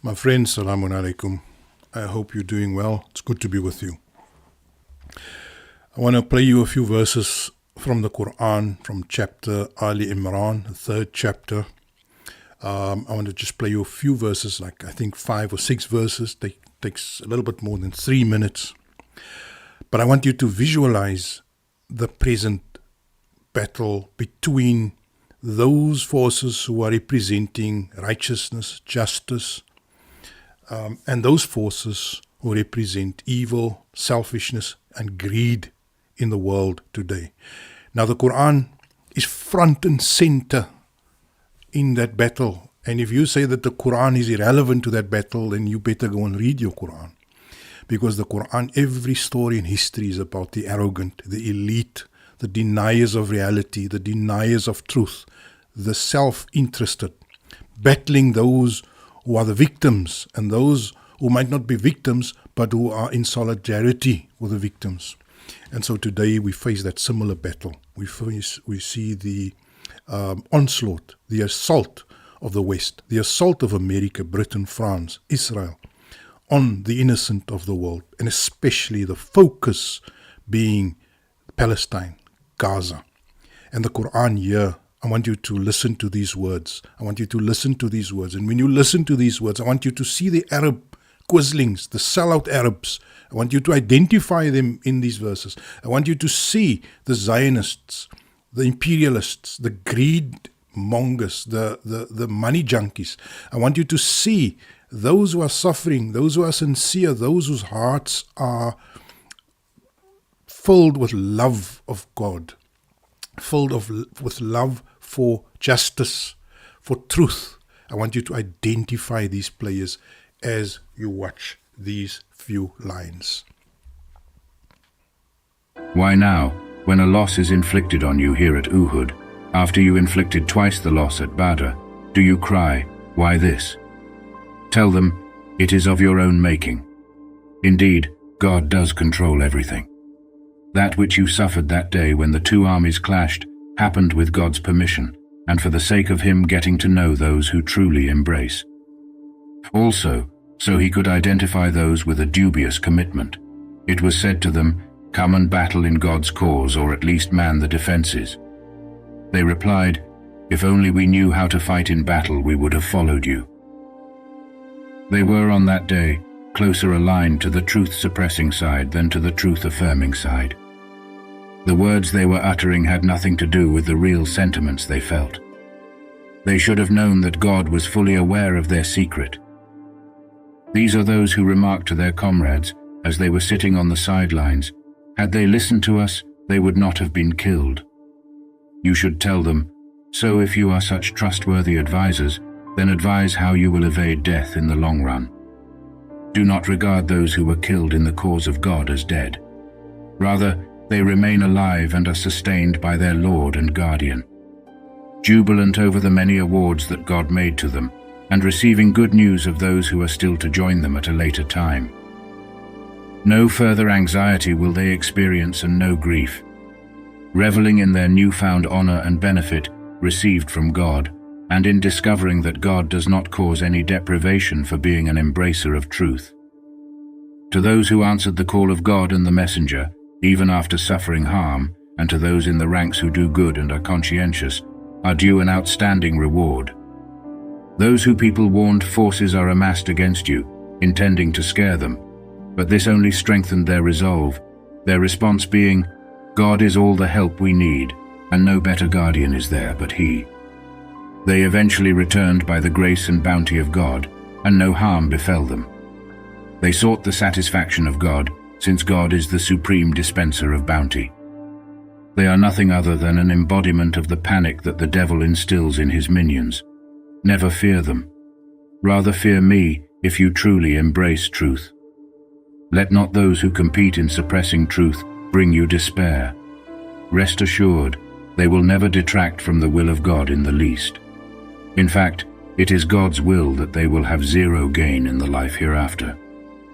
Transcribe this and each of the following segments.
My friends, Assalamu alaikum. I hope you're doing well. It's good to be with you. I want to play you a few verses from the Qur'an, from chapter Ali Imran, the third chapter. I want to just play you a few verses, like I think 5 or 6 verses. Takes a little bit more than 3 minutes. But I want you to visualize the present battle between those forces who are representing righteousness, justice, and those forces who represent evil, selfishness, and greed in the world today. Now, the Qur'an is front and center in that battle. And if you say that the Qur'an is irrelevant to that battle, then you better go and read your Qur'an. Because the Qur'an, every story in history is about the arrogant, the elite, the deniers of reality, the deniers of truth, the self-interested, battling those who are the victims and those who might not be victims but who are in solidarity with the victims. And so today we face that similar battle. We see the onslaught, the assault of the West, the assault of America, Britain, France, Israel on the innocent of the world, and especially the focus being Palestine, Gaza. And the Qur'an here, I want you to listen to these words. I want you to listen to these words. And when you listen to these words, I want you to see the Arab Quislings, the sellout Arabs. I want you to identify them in these verses. I want you to see the Zionists, the imperialists, the greed mongers, the money junkies. I want you to see those who are suffering, those who are sincere, those whose hearts are filled with love of God, filled with love for justice, for truth. I want you to identify these players as you watch these few lines. Why now, when a loss is inflicted on you here at Uhud, after you inflicted twice the loss at Badr, do you cry, why this? Tell them, it is of your own making. Indeed, God does control everything. That which you suffered that day when the two armies clashed happened with God's permission, and for the sake of Him getting to know those who truly embrace. Also, so He could identify those with a dubious commitment. It was said to them, come and battle in God's cause, or at least man the defenses. They replied, if only we knew how to fight in battle, we would have followed you. They were on that day closer aligned to the truth-suppressing side than to the truth-affirming side. The words they were uttering had nothing to do with the real sentiments they felt. They should have known that God was fully aware of their secret. These are those who remarked to their comrades as they were sitting on the sidelines, had they listened to us, they would not have been killed. You should tell them, so if you are such trustworthy advisors, then advise how you will evade death in the long run. Do not regard those who were killed in the cause of God as dead. Rather, they remain alive and are sustained by their Lord and Guardian, jubilant over the many awards that God made to them, and receiving good news of those who are still to join them at a later time. No further anxiety will they experience and no grief, reveling in their newfound honor and benefit received from God, and in discovering that God does not cause any deprivation for being an embracer of truth. To those who answered the call of God and the messenger, even after suffering harm, and to those in the ranks who do good and are conscientious, are due an outstanding reward. Those who people warned forces are amassed against you, intending to scare them, but this only strengthened their resolve, their response being, God is all the help we need, and no better guardian is there but He. They eventually returned by the grace and bounty of God, and no harm befell them. They sought the satisfaction of God, since God is the supreme dispenser of bounty. They are nothing other than an embodiment of the panic that the devil instills in his minions. Never fear them. Rather fear me, if you truly embrace truth. Let not those who compete in suppressing truth bring you despair. Rest assured, they will never detract from the will of God in the least. In fact, it is God's will that they will have zero gain in the life hereafter.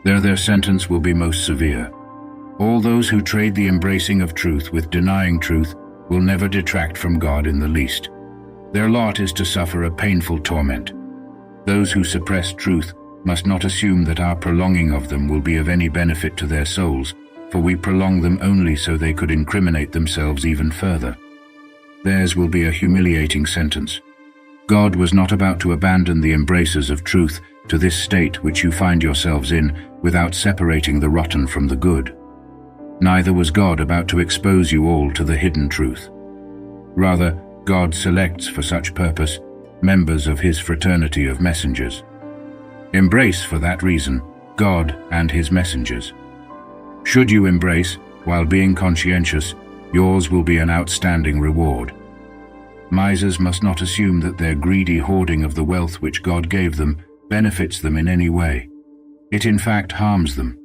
There their sentence will be most severe. All those who trade the embracing of truth with denying truth will never detract from God in the least. Their lot is to suffer a painful torment. Those who suppress truth must not assume that our prolonging of them will be of any benefit to their souls, for we prolong them only so they could incriminate themselves even further. Theirs will be a humiliating sentence. God was not about to abandon the embraces of truth to this state which you find yourselves in without separating the rotten from the good. Neither was God about to expose you all to the hidden truth. Rather, God selects for such purpose members of his fraternity of messengers. Embrace, for that reason, God and his messengers. Should you embrace, while being conscientious, yours will be an outstanding reward. Misers must not assume that their greedy hoarding of the wealth which God gave them benefits them in any way. It in fact harms them.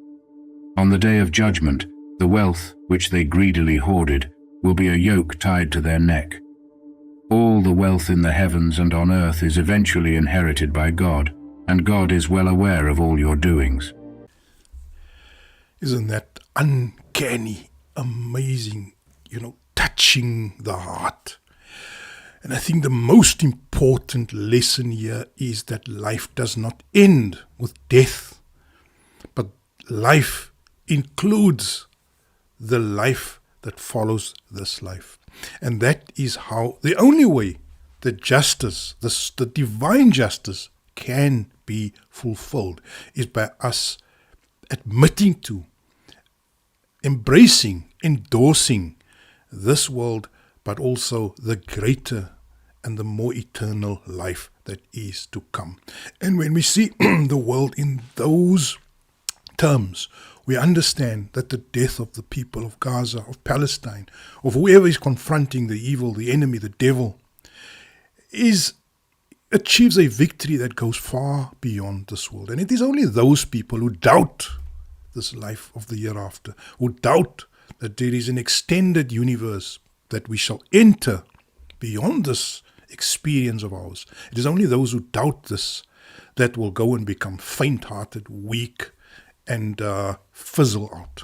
On the day of judgment, the wealth which they greedily hoarded will be a yoke tied to their neck. All the wealth in the heavens and on earth is eventually inherited by God, and God is well aware of all your doings. Isn't that uncanny, amazing, touching the heart? And I think the most important lesson here is that life does not end with death, but life includes the life that follows this life. And that is how, the only way that justice, the divine justice, can be fulfilled is by us admitting to, embracing, endorsing this world, but also the greater and the more eternal life that is to come. And when we see the world in those terms, we understand that the death of the people of Gaza, of Palestine, of whoever is confronting the evil, the enemy, the devil, achieves a victory that goes far beyond this world. And it is only those people who doubt this life of the hereafter, who doubt that there is an extended universe that we shall enter beyond this experience of ours. It is only those who doubt this that will go and become faint-hearted, weak, and fizzle out.